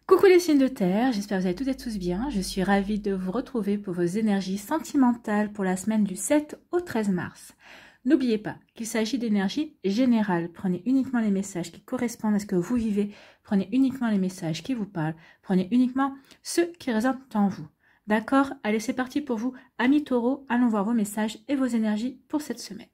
Coucou les signes de terre, j'espère que vous allez toutes et tous bien. Je suis ravie de vous retrouver pour vos énergies sentimentales pour la semaine du 7 au 13 mars. N'oubliez pas qu'il s'agit d'énergie générale. Prenez uniquement les messages qui correspondent à ce que vous vivez. Prenez uniquement les messages qui vous parlent. Prenez uniquement ceux qui résonnent en vous. D'accord? Allez, c'est parti pour vous. Amis taureaux, allons voir vos messages et vos énergies pour cette semaine.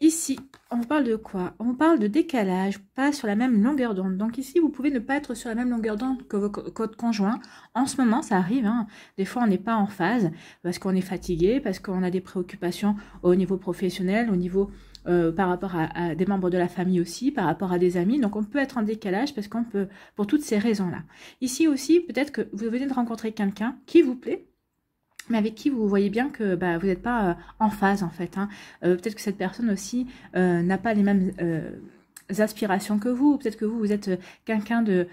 Ici, on vous parle de quoi? On vous parle de décalage, pas sur la même longueur d'onde. Donc ici, vous pouvez ne pas être sur la même longueur d'onde que votre conjoint. En ce moment, ça arrive. Hein. Des fois, on n'est pas en phase parce qu'on est fatigué, parce qu'on a des préoccupations au niveau professionnel, au niveau par rapport à des membres de la famille aussi, par rapport à des amis. Donc on peut être en décalage parce qu'on peut, pour toutes ces raisons-là. Ici aussi, peut-être que vous venez de rencontrer quelqu'un qui vous plaît, mais avec qui vous voyez bien que vous n'êtes pas en phase en fait. Hein. Peut-être que cette personne aussi n'a pas les mêmes aspirations que vous. Peut-être que vous êtes quelqu'un de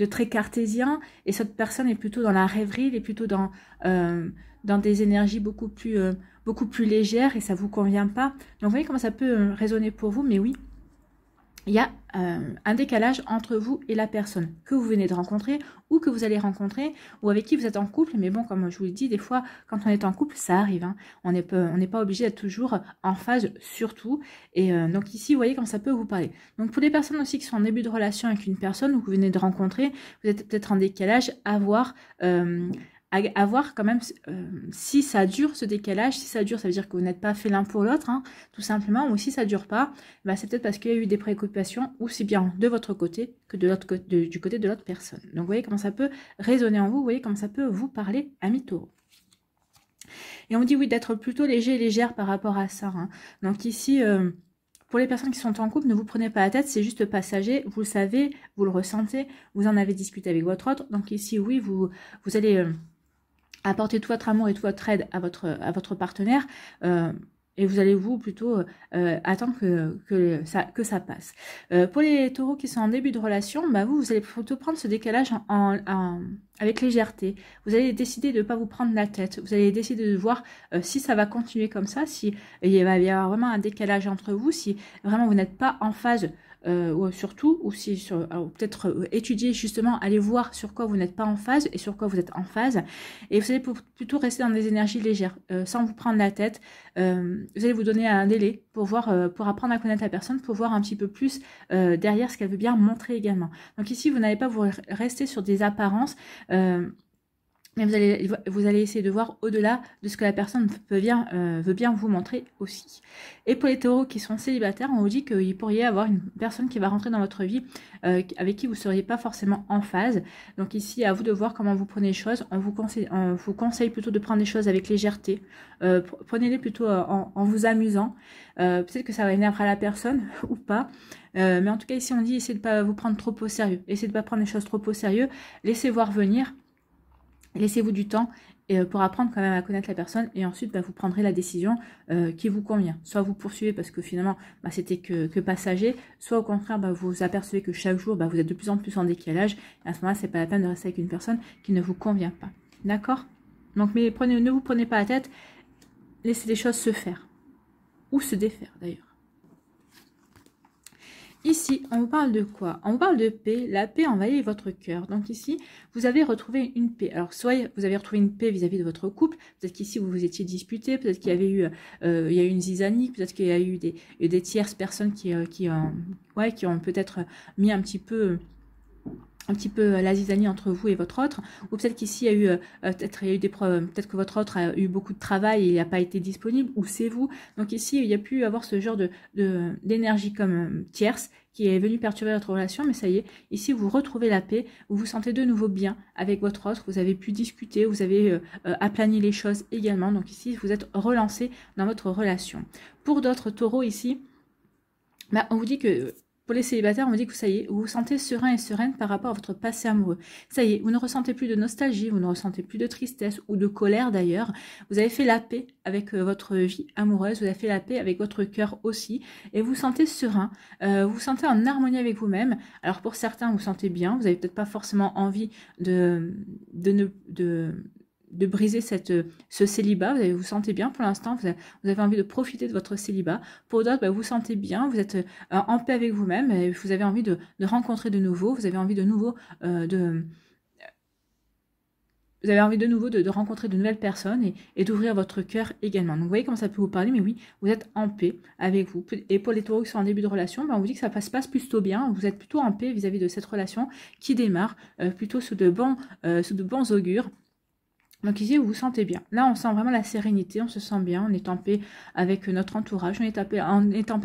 très cartésien et cette personne est plutôt dans la rêverie, elle est plutôt dans des énergies beaucoup plus légères et ça ne vous convient pas. Donc vous voyez comment ça peut résonner pour vous, mais oui. Il y a un décalage entre vous et la personne que vous venez de rencontrer ou que vous allez rencontrer ou avec qui vous êtes en couple. Mais bon, comme je vous le dis, des fois, quand on est en couple, ça arrive. Hein. On n'est pas obligé d'être toujours en phase, surtout. Et donc ici, vous voyez comment ça peut vous parler. Donc pour les personnes aussi qui sont en début de relation avec une personne ou que vous venez de rencontrer, vous êtes peut-être en décalage à voir quand même si ça dure ce décalage. Si ça dure, ça veut dire que vous n'êtes pas fait l'un pour l'autre, hein, tout simplement. Ou si ça dure pas, c'est peut-être parce qu'il y a eu des préoccupations, aussi bien de votre côté que du côté de l'autre personne. Donc vous voyez comment ça peut résonner en vous, vous voyez comment ça peut vous parler, amis taureaux. Et on dit oui, d'être plutôt léger et légère par rapport à ça. Hein. Donc ici... pour les personnes qui sont en couple, ne vous prenez pas la tête, c'est juste passager, vous le savez, vous le ressentez, vous en avez discuté avec votre autre. Donc ici, oui, vous allez apporter tout votre amour et toute votre aide à votre partenaire et vous allez plutôt attendre que ça passe. Pour les taureaux qui sont en début de relation, vous allez plutôt prendre ce décalage avec légèreté. Vous allez décider de ne pas vous prendre la tête. Vous allez décider de voir si ça va continuer comme ça, si il va y avoir vraiment un décalage entre vous, si vraiment vous n'êtes pas en phase surtout, ou si peut-être étudier justement, aller voir sur quoi vous n'êtes pas en phase et sur quoi vous êtes en phase. Et vous allez plutôt rester dans des énergies légères, sans vous prendre la tête. Vous allez vous donner un délai pour voir, pour apprendre à connaître la personne, pour voir un petit peu plus derrière ce qu'elle veut bien montrer également. Donc ici, vous n'allez pas vous rester sur des apparences. Mais vous allez essayer de voir au-delà de ce que la personne veut bien vous montrer aussi. Et pour les taureaux qui sont célibataires, on vous dit qu'il pourrait y avoir une personne qui va rentrer dans votre vie avec qui vous ne seriez pas forcément en phase. Donc ici, à vous de voir comment vous prenez les choses. On vous conseille plutôt de prendre les choses avec légèreté. Prenez-les plutôt en vous amusant. Peut-être que ça va énerver la personne ou pas. Mais en tout cas, ici, on dit essayez de ne pas vous prendre trop au sérieux. Essayez de ne pas prendre les choses trop au sérieux. Laissez voir venir. Laissez-vous du temps pour apprendre quand même à connaître la personne et ensuite vous prendrez la décision qui vous convient. Soit vous poursuivez parce que finalement c'était que passager, soit au contraire vous apercevez que chaque jour vous êtes de plus en plus en décalage et à ce moment-là c'est pas la peine de rester avec une personne qui ne vous convient pas. D'accord? Donc mais ne vous prenez pas la tête, laissez les choses se faire ou se défaire d'ailleurs. Ici, on vous parle de quoi? On vous parle de paix. La paix envahit votre cœur. Donc ici, vous avez retrouvé une paix. Alors, soit vous avez retrouvé une paix vis-à-vis de votre couple. Peut-être qu'ici, vous vous étiez disputé. Peut-être qu'il y avait eu il y a eu une zizanie. Peut-être qu'il y a eu des tierces personnes qui ont peut-être mis un petit peu la zizanie entre vous et votre autre, ou peut-être qu'ici il y a eu des problèmes, peut-être que votre autre a eu beaucoup de travail et il n'a pas été disponible, ou c'est vous. Donc ici il y a pu avoir ce genre d'énergie comme tierce qui est venue perturber votre relation, mais ça y est, ici vous retrouvez la paix, vous vous sentez de nouveau bien avec votre autre, vous avez pu discuter, vous avez aplani les choses également, donc ici vous êtes relancé dans votre relation. Pour d'autres taureaux ici, on vous dit que pour les célibataires, on vous dit que ça y est, vous vous sentez serein et sereine par rapport à votre passé amoureux. Ça y est, vous ne ressentez plus de nostalgie, vous ne ressentez plus de tristesse ou de colère d'ailleurs. Vous avez fait la paix avec votre vie amoureuse, vous avez fait la paix avec votre cœur aussi. Et vous vous sentez serein, vous vous sentez en harmonie avec vous-même. Alors pour certains, vous vous sentez bien, vous n'avez peut-être pas forcément envie de briser ce célibat. Vous sentez bien pour l'instant, vous avez envie de profiter de votre célibat. Pour d'autres, vous vous sentez bien, vous êtes en paix avec vous-même, et vous avez envie de rencontrer de nouveau, vous avez envie de nouveau vous avez envie de nouveau de rencontrer de nouvelles personnes et d'ouvrir votre cœur également. Donc vous voyez comment ça peut vous parler, mais oui, vous êtes en paix avec vous. Et pour les taureaux qui sont en début de relation, on vous dit que ça se passe plutôt bien, vous êtes plutôt en paix vis-à-vis de cette relation qui démarre plutôt sous de bons augures. Donc ici, vous vous sentez bien. Là, on sent vraiment la sérénité, on se sent bien, on est en paix avec notre entourage, on est en paix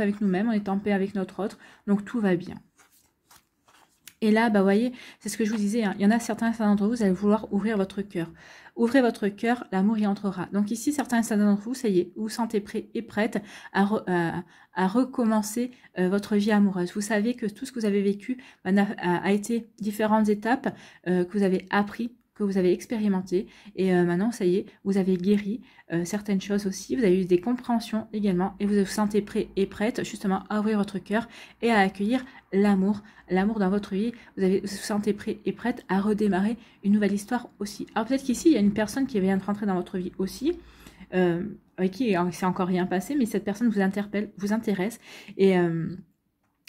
avec nous-mêmes, on est en paix avec notre autre, donc tout va bien. Et là, vous voyez, c'est ce que je vous disais, hein, il y en a certains d'entre vous, vous allez vouloir ouvrir votre cœur. Ouvrez votre cœur, l'amour y entrera. Donc ici, certains d'entre vous, ça y est, vous vous sentez prêts et prêtes à recommencer votre vie amoureuse. Vous savez que tout ce que vous avez vécu a été différentes étapes que vous avez appris, que vous avez expérimenté, et maintenant, ça y est, vous avez guéri certaines choses aussi, vous avez eu des compréhensions également, et vous vous sentez prêt et prête justement à ouvrir votre cœur et à accueillir l'amour dans votre vie. Vous vous sentez prêt et prête à redémarrer une nouvelle histoire aussi. Alors peut-être qu'ici, il y a une personne qui vient de rentrer dans votre vie aussi, avec qui il s'est encore rien passé, mais cette personne vous interpelle, vous intéresse,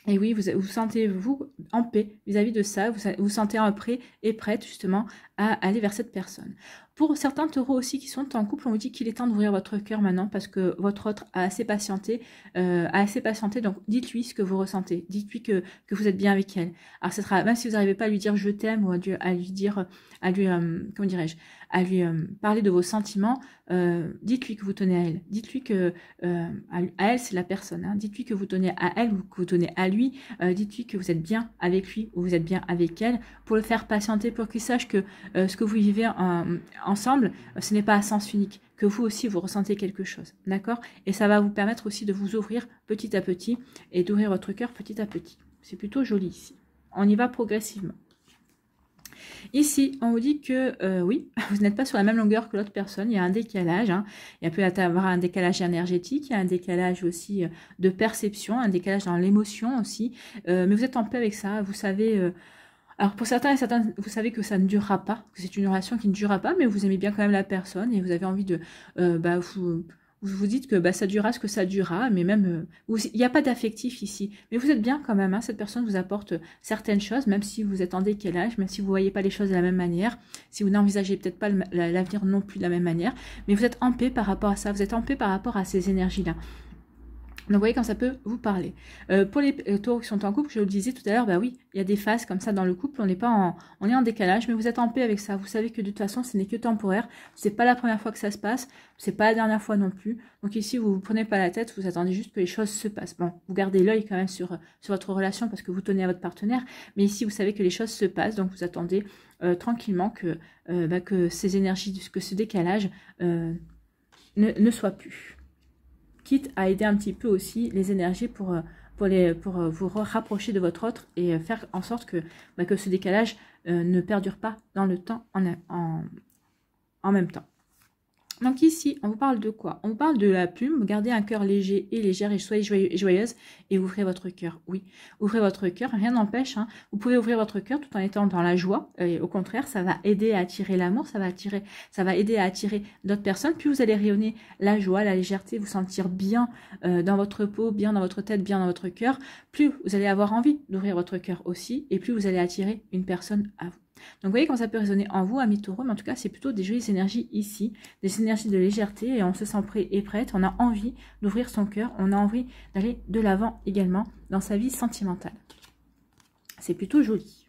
et oui, vous sentez-vous en paix vis-à-vis de ça, vous sentez prêt et prête justement à aller vers cette personne. Pour certains taureaux aussi qui sont en couple, on vous dit qu'il est temps d'ouvrir votre cœur maintenant parce que votre autre a assez patienté, donc dites-lui ce que vous ressentez, dites-lui que vous êtes bien avec elle. Alors ce sera, même si vous n'arrivez pas à lui dire je t'aime ou à lui dire, comment dirais-je, à lui parler de vos sentiments, dites-lui que vous tenez à elle, dites-lui que à elle c'est la personne, hein. Dites-lui que vous tenez à elle ou que vous tenez à lui, dites-lui que vous êtes bien avec lui ou vous êtes bien avec elle, pour le faire patienter, pour qu'il sache que ce que vous vivez ensemble, ce n'est pas à sens unique, que vous aussi vous ressentez quelque chose, d'accord? Et ça va vous permettre aussi de vous ouvrir petit à petit et d'ouvrir votre cœur petit à petit. C'est plutôt joli ici. On y va progressivement. Ici, on vous dit que oui, vous n'êtes pas sur la même longueur que l'autre personne, il y a un décalage, hein. Il peut y avoir un décalage énergétique, il y a un décalage aussi de perception, un décalage dans l'émotion aussi, mais vous êtes en paix avec ça, vous savez... alors pour certains et certaines, vous savez que ça ne durera pas, que c'est une relation qui ne durera pas, mais vous aimez bien quand même la personne et vous avez envie de... vous dites que ça durera ce que ça durera, mais même... il n'y a pas d'affectif ici, mais vous êtes bien quand même, hein, cette personne vous apporte certaines choses, même si vous êtes en décalage, même si vous ne voyez pas les choses de la même manière, si vous n'envisagez peut-être pas l'avenir non plus de la même manière, mais vous êtes en paix par rapport à ça, vous êtes en paix par rapport à ces énergies-là. Donc vous voyez quand ça peut vous parler. Pour les taureaux qui sont en couple, je vous le disais tout à l'heure, oui, il y a des phases comme ça dans le couple, on est en décalage, mais vous êtes en paix avec ça. Vous savez que de toute façon, ce n'est que temporaire. C'est pas la première fois que ça se passe, c'est pas la dernière fois non plus. Donc ici, vous vous prenez pas la tête, vous attendez juste que les choses se passent. Bon, vous gardez l'œil quand même sur votre relation parce que vous tenez à votre partenaire, mais ici, vous savez que les choses se passent, donc vous attendez tranquillement que ces énergies, que ce décalage ne soit plus. Quitte à aider un petit peu aussi les énergies pour vous rapprocher de votre autre et faire en sorte que ce décalage ne perdure pas dans le temps en même temps. Donc ici, on vous parle de quoi? On vous parle de la plume. Gardez un cœur léger et légère et soyez joyeuse et ouvrez votre cœur. Oui, ouvrez votre cœur, rien n'empêche. Hein. Vous pouvez ouvrir votre cœur tout en étant dans la joie. Et au contraire, ça va aider à attirer l'amour, ça va aider à attirer d'autres personnes. Puis vous allez rayonner la joie, la légèreté, vous sentir bien dans votre peau, bien dans votre tête, bien dans votre cœur. Plus vous allez avoir envie d'ouvrir votre cœur aussi et plus vous allez attirer une personne à vous. Donc vous voyez quand ça peut résonner en vous, amis taureaux, mais en tout cas c'est plutôt des jolies énergies ici, des énergies de légèreté et on se sent prêt et prête, on a envie d'ouvrir son cœur, on a envie d'aller de l'avant également dans sa vie sentimentale. C'est plutôt joli.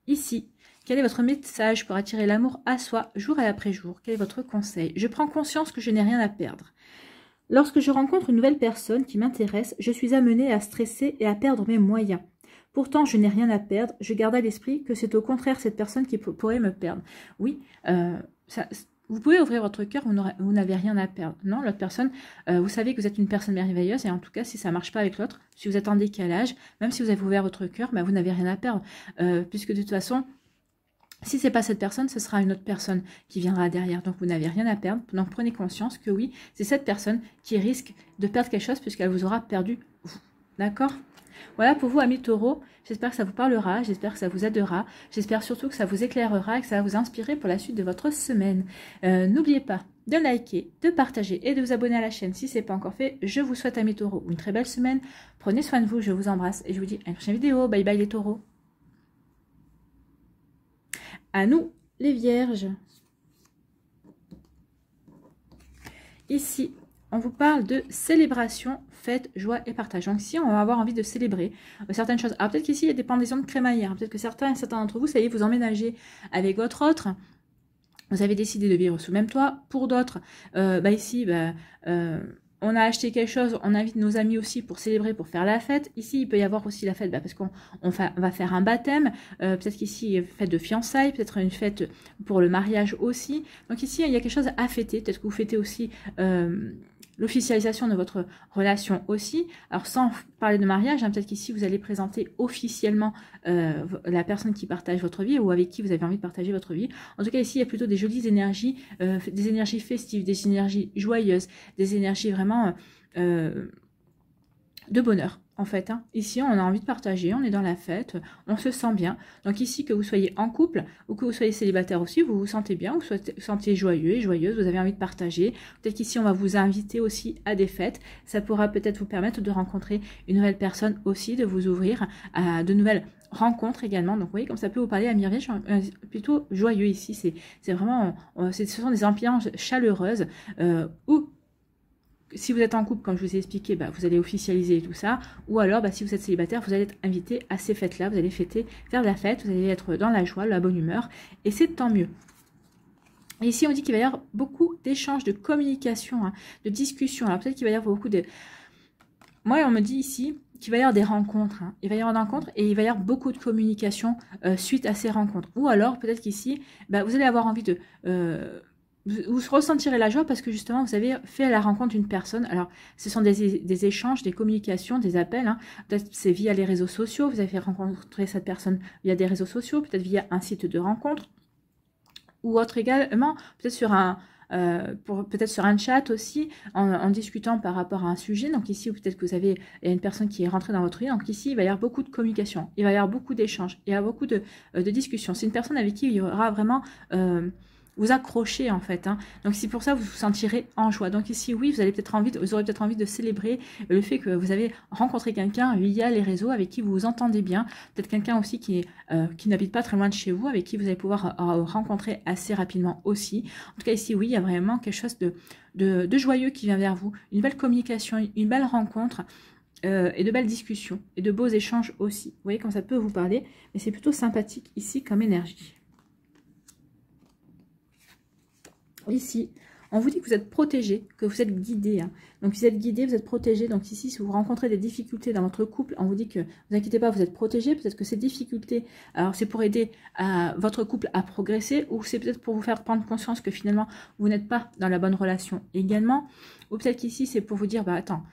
Ici, quel est votre message pour attirer l'amour à soi jour après jour? Quel est votre conseil? Je prends conscience que je n'ai rien à perdre. Lorsque je rencontre une nouvelle personne qui m'intéresse, je suis amenée à stresser et à perdre mes moyens. Pourtant, je n'ai rien à perdre. Je garde à l'esprit que c'est au contraire cette personne qui pourrait me perdre. Oui, vous pouvez ouvrir votre cœur, vous n'avez rien à perdre. Non, l'autre personne, vous savez que vous êtes une personne merveilleuse et en tout cas, si ça ne marche pas avec l'autre, si vous êtes en décalage, même si vous avez ouvert votre cœur, vous n'avez rien à perdre. Puisque de toute façon, si ce n'est pas cette personne, ce sera une autre personne qui viendra derrière. Donc, vous n'avez rien à perdre. Donc, prenez conscience que oui, c'est cette personne qui risque de perdre quelque chose puisqu'elle vous aura perdu vous. D'accord ? Voilà pour vous, amis taureaux. J'espère que ça vous parlera, j'espère que ça vous aidera, j'espère surtout que ça vous éclairera et que ça va vous inspirer pour la suite de votre semaine. N'oubliez pas de liker, de partager et de vous abonner à la chaîne si ce n'est pas encore fait. Je vous souhaite, amis taureaux, une très belle semaine. Prenez soin de vous, je vous embrasse et je vous dis à une prochaine vidéo. Bye bye les taureaux. À nous, les vierges. Ici, on vous parle de célébration, fête, joie et partage. Donc ici, on va avoir envie de célébrer certaines choses. Alors peut-être qu'ici, il y a des pendaisons de crémaillère. Peut-être que certains d'entre vous, ça y est, vous emménagez avec votre autre. Vous avez décidé de vivre sous le même toit. Pour d'autres, ici, on a acheté quelque chose, on invite nos amis aussi pour célébrer, pour faire la fête. Ici, il peut y avoir aussi la fête parce qu'on va faire un baptême. Peut-être qu'ici, fête de fiançailles, peut-être une fête pour le mariage aussi. Donc ici, il y a quelque chose à fêter. Peut-être que vous fêtez aussi l'officialisation de votre relation aussi. Alors sans parler de mariage, hein, peut-être qu'ici, vous allez présenter officiellement la personne qui partage votre vie ou avec qui vous avez envie de partager votre vie. En tout cas, ici, il y a plutôt des jolies énergies, des énergies festives, des énergies joyeuses, des énergies vraiment de bonheur. En fait, hein. Ici, on a envie de partager, on est dans la fête, on se sent bien. Donc ici, que vous soyez en couple ou que vous soyez célibataire aussi, vous vous sentez bien, vous vous sentez joyeux et joyeuse, vous avez envie de partager. Peut-être qu'ici, on va vous inviter aussi à des fêtes. Ça pourra peut-être vous permettre de rencontrer une nouvelle personne aussi, de vous ouvrir à de nouvelles rencontres également. Donc vous voyez comme ça peut vous parler à Myriel, plutôt joyeux ici. C'est vraiment, ce sont des ambiances chaleureuses où si vous êtes en couple, comme je vous ai expliqué, vous allez officialiser tout ça. Ou alors, si vous êtes célibataire, vous allez être invité à ces fêtes-là. Vous allez fêter, faire de la fête, vous allez être dans la joie, la bonne humeur. Et c'est tant mieux. Et ici, on dit qu'il va y avoir beaucoup d'échanges, de communication, hein, de discussions. Alors peut-être qu'il va y avoir beaucoup de... Moi, on me dit ici qu'il va y avoir des rencontres. Hein. Il va y avoir des rencontres et il va y avoir beaucoup de communication suite à ces rencontres. Ou alors, peut-être qu'ici, vous allez avoir envie de... vous ressentirez la joie parce que justement vous avez fait la rencontre d'une personne. Alors ce sont des échanges, des communications, des appels, hein. Peut-être c'est via les réseaux sociaux, vous avez fait rencontrer cette personne via des réseaux sociaux, peut-être via un site de rencontre ou autre également, peut-être sur un peut-être sur un chat aussi, en discutant par rapport à un sujet. Donc ici, peut-être que il y a une personne qui est rentrée dans votre vie. Donc ici, il va y avoir beaucoup de communication, il va y avoir beaucoup d'échanges, il y a beaucoup de discussions. C'est une personne avec qui il y aura vraiment... vous accrochez en fait, hein. Donc c'est pour ça que vous vous sentirez en joie. Donc ici oui, vous aurez peut-être envie de célébrer le fait que vous avez rencontré quelqu'un via les réseaux avec qui vous vous entendez bien, peut-être quelqu'un aussi qui n'habite pas très loin de chez vous, avec qui vous allez pouvoir rencontrer assez rapidement aussi. En tout cas ici oui, il y a vraiment quelque chose de joyeux qui vient vers vous, une belle communication, une belle rencontre. Et de belles discussions et de beaux échanges aussi. Vous voyez comme ça peut vous parler, mais c'est plutôt sympathique ici comme énergie. Ici, on vous dit que vous êtes protégé, que vous êtes guidé. Hein. Donc, si vous êtes guidé, vous êtes protégé. Donc, ici, si vous rencontrez des difficultés dans votre couple, on vous dit que, vous inquiétez pas, vous êtes protégé. Peut-être que ces difficultés, alors c'est pour aider votre couple à progresser, ou c'est peut-être pour vous faire prendre conscience que finalement, vous n'êtes pas dans la bonne relation également. Ou peut-être qu'ici, c'est pour vous dire, attends,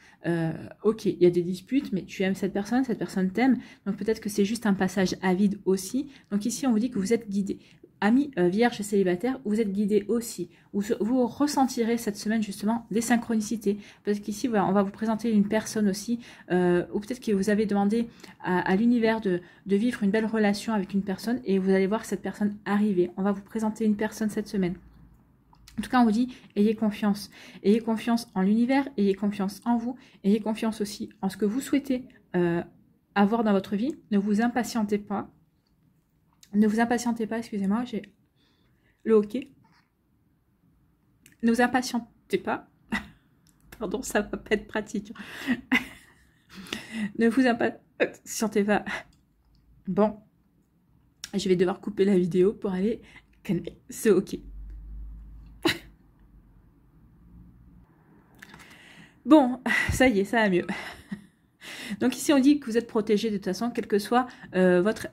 ok, il y a des disputes, mais tu aimes cette personne t'aime. Donc, peut-être que c'est juste un passage à vide aussi. Donc, ici, on vous dit que vous êtes guidé. Amis vierges célibataires, vous êtes guidés aussi. Vous ressentirez cette semaine justement des synchronicités. Peut-être qu'ici, on va vous présenter une personne aussi, ou peut-être que vous avez demandé à l'univers de vivre une belle relation avec une personne et vous allez voir cette personne arriver. On va vous présenter une personne cette semaine. En tout cas, on vous dit, ayez confiance. Ayez confiance en l'univers, ayez confiance en vous, ayez confiance aussi en ce que vous souhaitez avoir dans votre vie. Ne vous impatientez pas. Ne vous impatientez pas, excusez-moi, j'ai le hockey. Ne vous impatientez pas. Pardon, ça va pas être pratique. Ne vous impatientez pas. Bon, je vais devoir couper la vidéo pour aller calmer ce hockey. Bon, ça y est, ça va mieux. Donc ici, on dit que vous êtes protégé de toute façon, quel que soit votre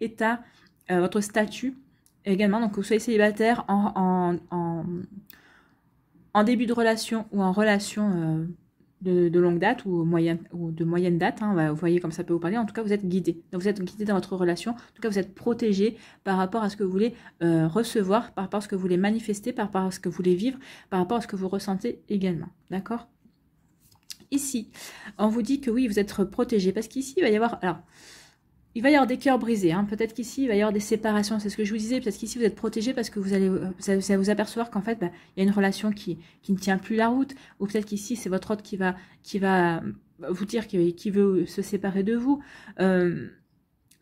état, votre statut également. Donc que vous soyez célibataire en début de relation ou en relation de longue date ou de moyenne date. Hein, vous voyez comme ça peut vous parler. En tout cas, vous êtes guidé. Donc vous êtes guidé dans votre relation. En tout cas, vous êtes protégé par rapport à ce que vous voulez recevoir, par rapport à ce que vous voulez manifester, par rapport à ce que vous voulez vivre, par rapport à ce que vous ressentez également. D'accord ? Ici, on vous dit que oui, vous êtes protégé, parce qu'ici, il va y avoir... Alors, il va y avoir des cœurs brisés, hein. Peut-être qu'ici, il va y avoir des séparations, c'est ce que je vous disais. Peut-être qu'ici, vous êtes protégé parce que vous allez vous apercevoir qu'en fait, bah, il y a une relation qui ne tient plus la route. Ou peut-être qu'ici, c'est votre autre qui va vous dire qu'il veut se séparer de vous.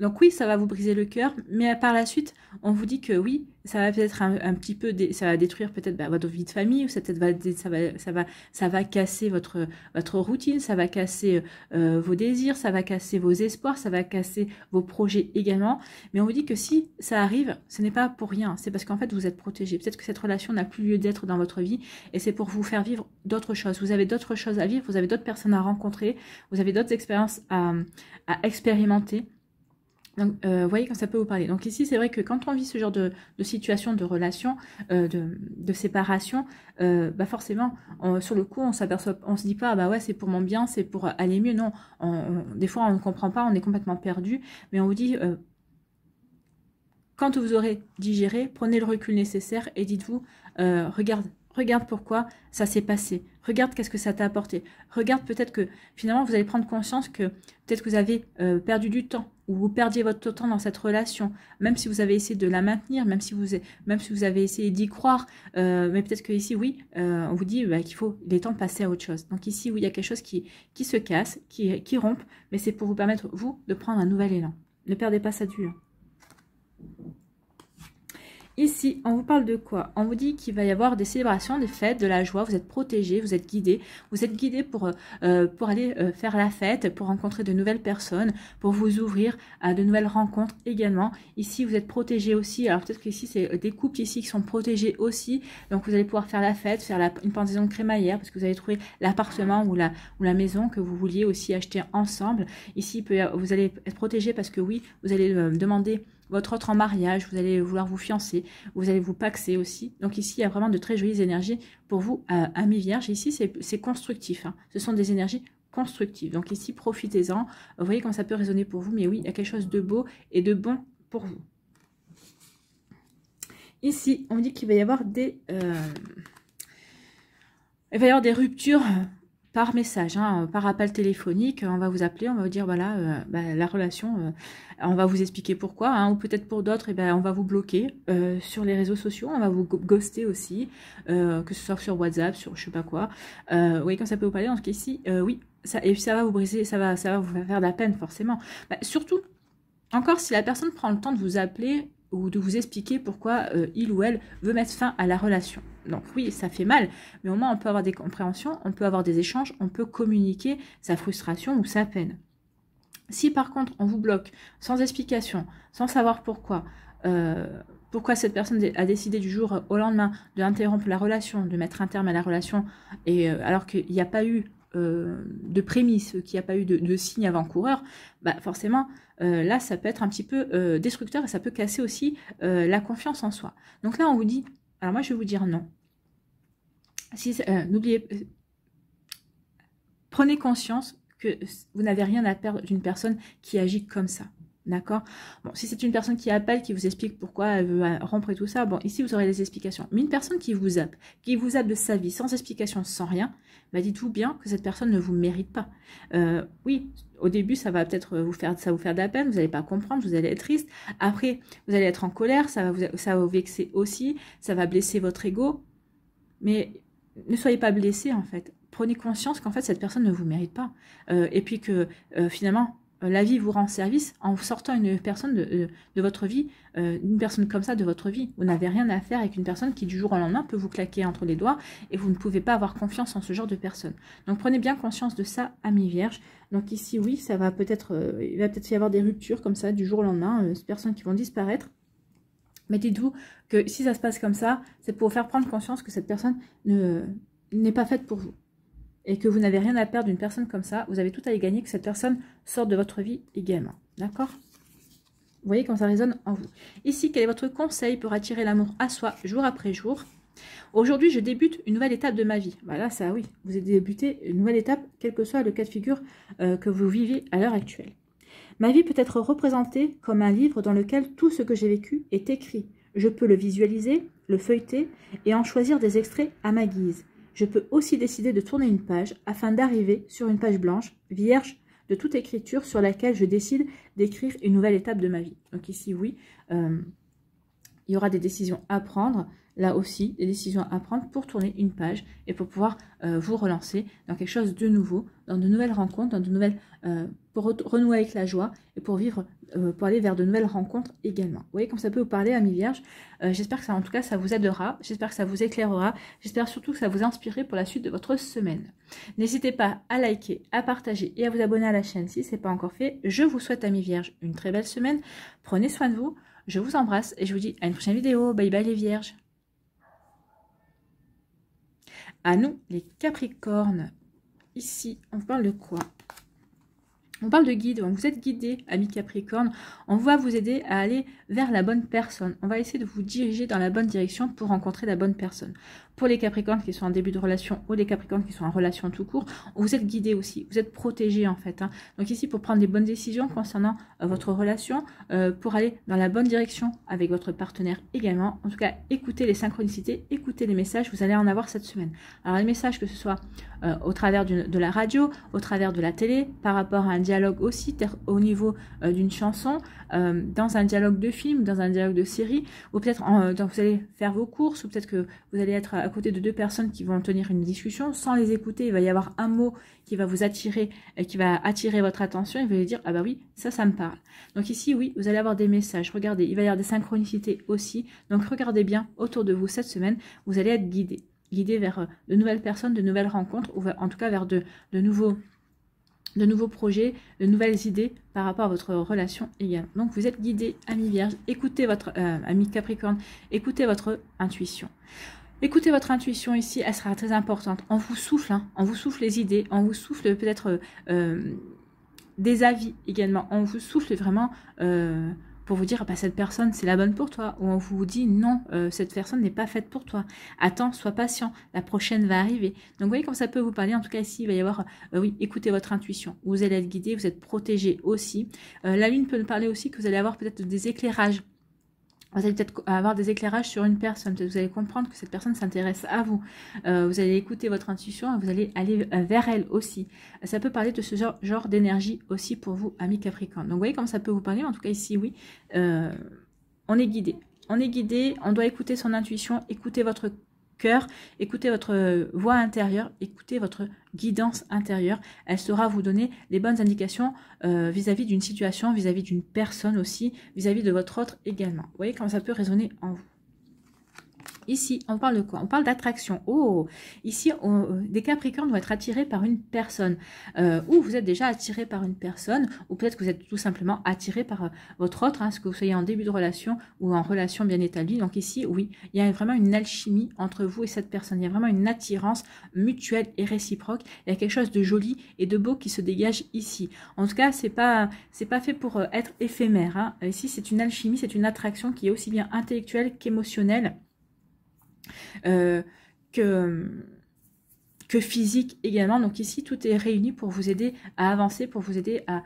Donc oui, ça va vous briser le cœur, mais par la suite, on vous dit que oui, ça va peut-être un petit peu, ça va détruire peut-être votre vie de famille, ou ça va casser votre routine, ça va casser vos désirs, ça va casser vos espoirs, ça va casser vos projets également. Mais on vous dit que si ça arrive, ce n'est pas pour rien, c'est parce qu'en fait vous êtes protégé. Peut-être que cette relation n'a plus lieu d'être dans votre vie, et c'est pour vous faire vivre d'autres choses. Vous avez d'autres choses à vivre, vous avez d'autres personnes à rencontrer, vous avez d'autres expériences à expérimenter. Donc, vous voyez quand ça peut vous parler. Donc ici, c'est vrai que quand on vit ce genre de situation, de relation, de séparation, bah forcément, sur le coup, on s'aperçoit, on se dit pas, ah bah ouais, c'est pour mon bien, c'est pour aller mieux. Non, des fois, on ne comprend pas, on est complètement perdu. Mais on vous dit, quand vous aurez digéré, prenez le recul nécessaire et dites-vous, regarde pourquoi ça s'est passé. Regarde qu'est-ce que ça t'a apporté. Regarde peut-être que finalement vous allez prendre conscience que peut-être que vous avez perdu du temps ou vous perdiez votre temps dans cette relation, même si vous avez essayé de la maintenir, même si vous avez essayé d'y croire, mais peut-être que ici oui, on vous dit il est temps de passer à autre chose. Donc ici oui, il y a quelque chose qui se casse, qui rompt, mais c'est pour vous permettre vous de prendre un nouvel élan. Ne perdez pas ça de vue. Ici, on vous parle de quoi? On vous dit qu'il va y avoir des célébrations, des fêtes, de la joie, vous êtes protégés, vous êtes guidés pour aller faire la fête, pour rencontrer de nouvelles personnes, pour vous ouvrir à de nouvelles rencontres également. Ici, vous êtes protégés aussi, alors peut-être qu'ici, c'est des couples ici qui sont protégés aussi, donc vous allez pouvoir faire la fête, faire une pendaison de crémaillère, parce que vous allez trouver l'appartement ou la maison que vous vouliez aussi acheter ensemble. Ici, vous allez être protégés parce que oui, vous allez demander votre autre en mariage, vous allez vouloir vous fiancer, vous allez vous paxer aussi. Donc ici, il y a vraiment de très jolies énergies pour vous, amis vierges. Ici, c'est constructif, hein. Ce sont des énergies constructives. Donc ici, profitez-en. Vous voyez comment ça peut résonner pour vous. Mais oui, il y a quelque chose de beau et de bon pour vous. Ici, on dit qu'il va y avoir des ruptures par message, hein, par appel téléphonique. On va vous appeler, on va vous dire voilà, la relation, on va vous expliquer pourquoi, hein, ou peut-être pour d'autres, on va vous bloquer sur les réseaux sociaux, on va vous ghoster aussi, que ce soit sur WhatsApp, sur je sais pas quoi. Vous voyez quand ça peut vous parler. Donc ici, oui, et ça va vous briser, ça va vous faire de la peine forcément. Surtout, encore si la personne prend le temps de vous appeler ou de vous expliquer pourquoi il ou elle veut mettre fin à la relation. Donc oui, ça fait mal, mais au moins on peut avoir des compréhensions, on peut avoir des échanges, on peut communiquer sa frustration ou sa peine. Si par contre on vous bloque sans explication, sans savoir pourquoi cette personne a décidé du jour au lendemain d'interrompre la relation, de mettre un terme à la relation, et alors qu'il n'y a pas eu de prémices, qu'il n'y a pas eu de signes avant-coureurs, forcément, là, ça peut être un petit peu destructeur et ça peut casser aussi la confiance en soi. Donc là, on vous dit, alors moi, je vais vous dire non. N'oubliez, prenez conscience que vous n'avez rien à perdre d'une personne qui agit comme ça. D'accord? Bon, si c'est une personne qui appelle, qui vous explique pourquoi elle veut rompre et tout ça, bon, ici, vous aurez les explications. Mais une personne qui vous zappe de sa vie, sans explication, sans rien, dites-vous bien que cette personne ne vous mérite pas. Oui, au début, ça va peut-être vous faire de la peine, vous n'allez pas comprendre, vous allez être triste. Après, vous allez être en colère, ça va vous vexer aussi, ça va blesser votre ego. Mais ne soyez pas blessé, en fait. Prenez conscience qu'en fait, cette personne ne vous mérite pas. Et puis que, finalement, la vie vous rend service en sortant une personne de votre vie, une personne comme ça de votre vie. Vous n'avez rien à faire avec une personne qui du jour au lendemain peut vous claquer entre les doigts et vous ne pouvez pas avoir confiance en ce genre de personne. Donc prenez bien conscience de ça, amis vierges. Donc ici, oui, il va peut-être y avoir des ruptures comme ça du jour au lendemain, ces personnes qui vont disparaître. Mais dites-vous que si ça se passe comme ça, c'est pour vous faire prendre conscience que cette personne n'est pas faite pour vous. Et que vous n'avez rien à perdre d'une personne comme ça, vous avez tout à y gagner que cette personne sorte de votre vie également. D'accord? Vous voyez comment ça résonne en vous. Ici, quel est votre conseil pour attirer l'amour à soi jour après jour? Aujourd'hui, je débute une nouvelle étape de ma vie. Là, ça, oui, vous avez débuté une nouvelle étape, quel que soit le cas de figure que vous vivez à l'heure actuelle. Ma vie peut être représentée comme un livre dans lequel tout ce que j'ai vécu est écrit. Je peux le visualiser, le feuilleter et en choisir des extraits à ma guise. Je peux aussi décider de tourner une page afin d'arriver sur une page blanche, vierge de toute écriture sur laquelle je décide d'écrire une nouvelle étape de ma vie. Donc ici, oui, il y aura des décisions à prendre, là aussi, des décisions à prendre pour tourner une page et pour pouvoir vous relancer dans quelque chose de nouveau, dans de nouvelles rencontres, dans de nouvelles, pour renouer avec la joie et pour vivre, pour aller vers de nouvelles rencontres également. Vous voyez comme ça peut vous parler, amis vierges. J'espère que ça, en tout cas, ça vous aidera, j'espère que ça vous éclairera, j'espère surtout que ça vous inspirera pour la suite de votre semaine. N'hésitez pas à liker, à partager et à vous abonner à la chaîne si ce n'est pas encore fait. Je vous souhaite, amis vierges, une très belle semaine. Prenez soin de vous. Je vous embrasse et je vous dis à une prochaine vidéo. Bye bye les vierges. À nous les capricornes. Ici, on parle de quoi? On parle de guide. Vous êtes guidé, amis capricornes. On va vous aider à aller vers la bonne personne. On va essayer de vous diriger dans la bonne direction pour rencontrer la bonne personne. Pour les capricornes qui sont en début de relation ou les capricornes qui sont en relation tout court, vous êtes guidés aussi. Vous êtes protégés en fait. Donc ici, pour prendre des bonnes décisions concernant votre relation, pour aller dans la bonne direction avec votre partenaire également. En tout cas, écoutez les synchronicités, écoutez les messages. Vous allez en avoir cette semaine. Alors les messages, que ce soit au travers de la radio, au travers de la télé, par rapport à un dialogue aussi, au niveau d'une chanson, dans un dialogue de film, dans un dialogue de série, ou peut-être vous allez faire vos courses, ou peut-être que vous allez être à côté de deux personnes qui vont tenir une discussion, sans les écouter, il va y avoir un mot qui va vous attirer, qui va attirer votre attention, et vous allez dire, ah bah oui, ça me parle. Donc ici, oui, vous allez avoir des messages, regardez, il va y avoir des synchronicités aussi, donc regardez bien autour de vous cette semaine, vous allez être guidé vers de nouvelles personnes, de nouvelles rencontres, ou en tout cas vers de nouveaux projets, de nouvelles idées par rapport à votre relation également. Donc vous êtes guidé, amis vierges, écoutez votre ami capricorne, écoutez votre intuition. Écoutez votre intuition ici, elle sera très importante. On vous souffle, on vous souffle les idées, on vous souffle peut-être des avis également. On vous souffle vraiment pour vous dire, bah, cette personne, c'est la bonne pour toi. Ou on vous dit, non, cette personne n'est pas faite pour toi. Attends, sois patient, la prochaine va arriver. Donc, vous voyez comme ça peut vous parler. En tout cas, ici, il va y avoir, oui, écoutez votre intuition. Vous allez être guidé, vous êtes protégé aussi. La lune peut nous parler aussi que vous allez avoir peut-être des éclairages. Vous allez peut-être avoir des éclairages sur une personne. Peut-être vous allez comprendre que cette personne s'intéresse à vous. Vous allez écouter votre intuition et vous allez aller vers elle aussi. Ça peut parler de ce genre d'énergie aussi pour vous, amis Capricorne. Donc, vous voyez comme ça peut vous parler. En tout cas, ici, oui, on est guidé. On est guidé, on doit écouter son intuition, écouter votre cœur, écoutez votre voix intérieure, écoutez votre guidance intérieure. Elle saura vous donner les bonnes indications vis-à-vis d'une situation, vis-à-vis d'une personne aussi, vis-à-vis de votre autre également. Vous voyez comment ça peut résonner en vous. Ici, on parle de quoi? On parle d'attraction. Oh, ici, des Capricornes vont être attirés par une personne. Ou vous êtes déjà attiré par une personne, ou peut-être que vous êtes tout simplement attiré par votre autre, ce que vous soyez en début de relation ou en relation bien établie. Donc ici, oui, il y a vraiment une alchimie entre vous et cette personne. Il y a vraiment une attirance mutuelle et réciproque. Il y a quelque chose de joli et de beau qui se dégage ici. En tout cas, c'est pas fait pour être éphémère. Ici, c'est une alchimie, c'est une attraction qui est aussi bien intellectuelle qu'émotionnelle. Que physique également. Donc ici, tout est réuni pour vous aider à avancer, pour vous aider à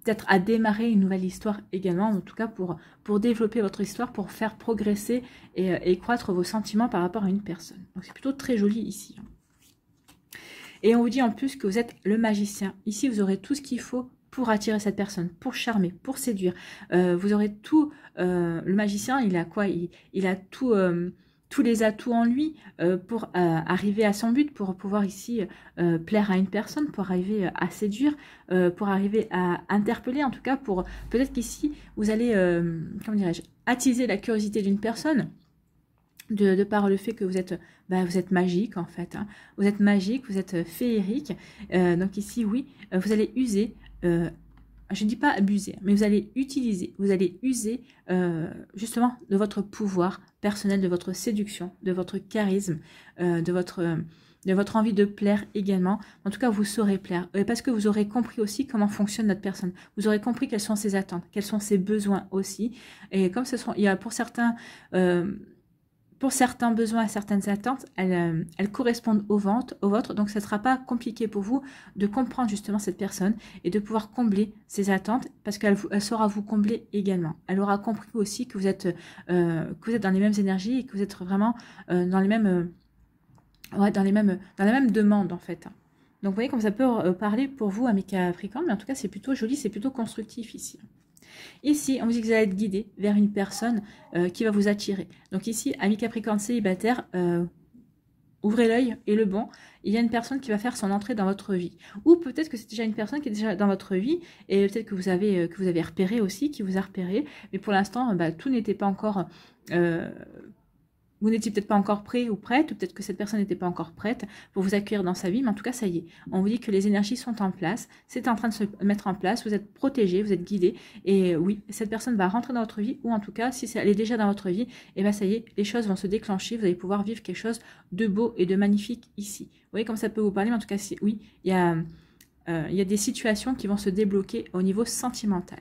peut-être à démarrer une nouvelle histoire également, en tout cas pour développer votre histoire, pour faire progresser et croître vos sentiments par rapport à une personne. Donc c'est plutôt très joli ici. Et on vous dit en plus que vous êtes le magicien. Ici, vous aurez tout ce qu'il faut pour attirer cette personne, pour charmer, pour séduire. Vous aurez tout. Le magicien, il a quoi? Il a tout, tous les atouts en lui pour arriver à son but, pour pouvoir ici plaire à une personne, pour arriver à séduire, pour arriver à interpeller, en tout cas, pour peut-être qu'ici, vous allez, comment dirais-je, attiser la curiosité d'une personne. De par le fait que vous êtes magique en fait, vous êtes magique, vous êtes féerique, donc ici oui, vous allez user, je ne dis pas abuser, mais vous allez utiliser, vous allez user justement de votre pouvoir personnel, de votre séduction, de votre charisme, de votre envie de plaire également. En tout cas, vous saurez plaire, parce que vous aurez compris aussi comment fonctionne notre personne. Vous aurez compris quelles sont ses attentes, quels sont ses besoins aussi, et comme il y a pour certains besoins et certaines attentes, elles correspondent aux vôtres, donc ce ne sera pas compliqué pour vous de comprendre justement cette personne et de pouvoir combler ses attentes, parce qu'elle saura vous combler également. Elle aura compris aussi que vous êtes dans les mêmes énergies et que vous êtes vraiment dans les mêmes Ouais, dans la même demande en fait. Donc vous voyez comme ça peut parler pour vous, amis Capricorne, mais en tout cas c'est plutôt joli, c'est plutôt constructif ici. Ici, on vous dit que vous allez être guidé vers une personne qui va vous attirer. Donc ici, amis Capricorne célibataire, ouvrez l'œil et le bon, il y a une personne qui va faire son entrée dans votre vie. Ou peut-être que c'est déjà une personne qui est déjà dans votre vie, et peut-être que vous avez repéré aussi, qui vous a repéré, mais pour l'instant, tout n'était pas encore... vous n'étiez peut-être pas encore prêt ou prête, ou peut-être que cette personne n'était pas encore prête pour vous accueillir dans sa vie, mais en tout cas, ça y est. On vous dit que les énergies sont en place, c'est en train de se mettre en place, vous êtes protégé, vous êtes guidé, et oui, cette personne va rentrer dans votre vie, ou en tout cas, si elle est déjà dans votre vie, et bien ça y est, les choses vont se déclencher, vous allez pouvoir vivre quelque chose de beau et de magnifique ici. Vous voyez comme ça peut vous parler, mais en tout cas, oui, il y a des situations qui vont se débloquer au niveau sentimental.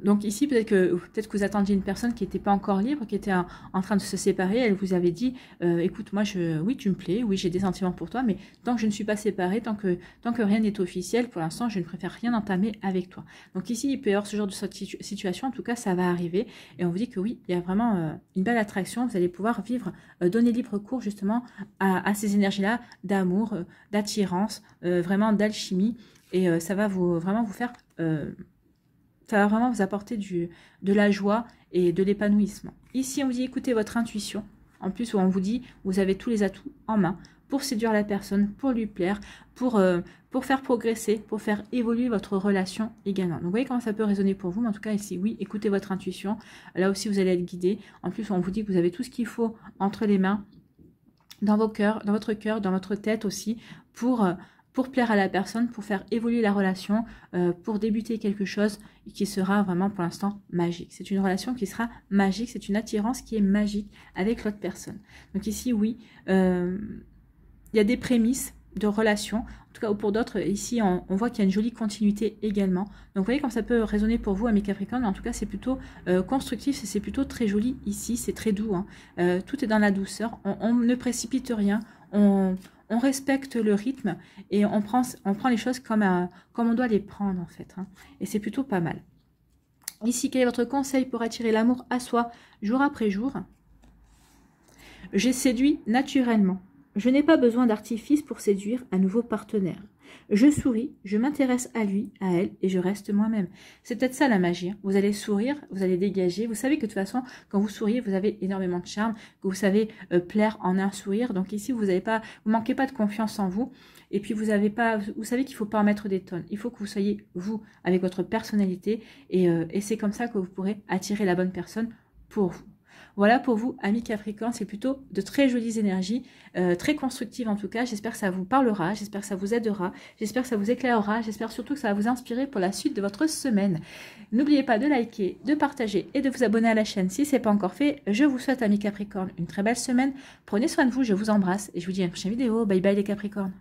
Donc ici, peut-être que vous attendiez une personne qui n'était pas encore libre, qui était en train de se séparer. Elle vous avait dit, écoute, moi, oui, tu me plais, oui, j'ai des sentiments pour toi, mais tant que je ne suis pas séparée, tant que rien n'est officiel, pour l'instant, je ne préfère rien entamer avec toi. Donc ici, il peut y avoir ce genre de situation. En tout cas, ça va arriver. Et on vous dit que oui, il y a vraiment une belle attraction. Vous allez pouvoir vivre, donner libre cours justement à ces énergies-là d'amour, d'attirance, vraiment d'alchimie. Et ça va vraiment vous faire... ça va vraiment vous apporter de la joie et de l'épanouissement. Ici, on vous dit écoutez votre intuition. En plus, on vous dit vous avez tous les atouts en main pour séduire la personne, pour lui plaire, pour faire progresser, pour faire évoluer votre relation également. Donc, vous voyez comment ça peut résonner pour vous. Mais en tout cas, ici, oui, écoutez votre intuition. Là aussi, vous allez être guidé. En plus, on vous dit que vous avez tout ce qu'il faut entre les mains, dans votre cœur, dans votre tête aussi, pour plaire à la personne, pour faire évoluer la relation, pour débuter quelque chose qui sera vraiment pour l'instant magique. C'est une relation qui sera magique, c'est une attirance qui est magique avec l'autre personne. Donc ici, oui, il y a des prémices de relation, en tout cas, ou pour d'autres, ici, on voit qu'il y a une jolie continuité également. Donc, vous voyez comme ça peut résonner pour vous, amis Capricorne, mais en tout cas, c'est plutôt constructif, c'est plutôt très joli ici, c'est très doux. Hein. Tout est dans la douceur, on ne précipite rien, on respecte le rythme et on prend les choses comme on doit les prendre, en fait. Hein. Et c'est plutôt pas mal. Ici, quel est votre conseil pour attirer l'amour à soi jour après jour? J'ai séduit naturellement. Je n'ai pas besoin d'artifice pour séduire un nouveau partenaire. Je souris, je m'intéresse à lui, à elle, et je reste moi-même. C'est peut-être ça la magie. Hein. Vous allez sourire, vous allez dégager. Vous savez que de toute façon, quand vous souriez, vous avez énormément de charme, que vous savez plaire en un sourire. Donc ici, vous manquez pas de confiance en vous. Et puis vous savez qu'il ne faut pas en mettre des tonnes. Il faut que vous soyez vous, avec votre personnalité. Et c'est comme ça que vous pourrez attirer la bonne personne pour vous. Voilà pour vous, amis Capricorne, c'est plutôt de très jolies énergies, très constructives en tout cas. J'espère que ça vous parlera, j'espère que ça vous aidera, j'espère que ça vous éclairera, j'espère surtout que ça va vous inspirer pour la suite de votre semaine. N'oubliez pas de liker, de partager et de vous abonner à la chaîne si ce n'est pas encore fait. Je vous souhaite, amis Capricorne, une très belle semaine. Prenez soin de vous, je vous embrasse et je vous dis à une prochaine vidéo. Bye bye les Capricornes.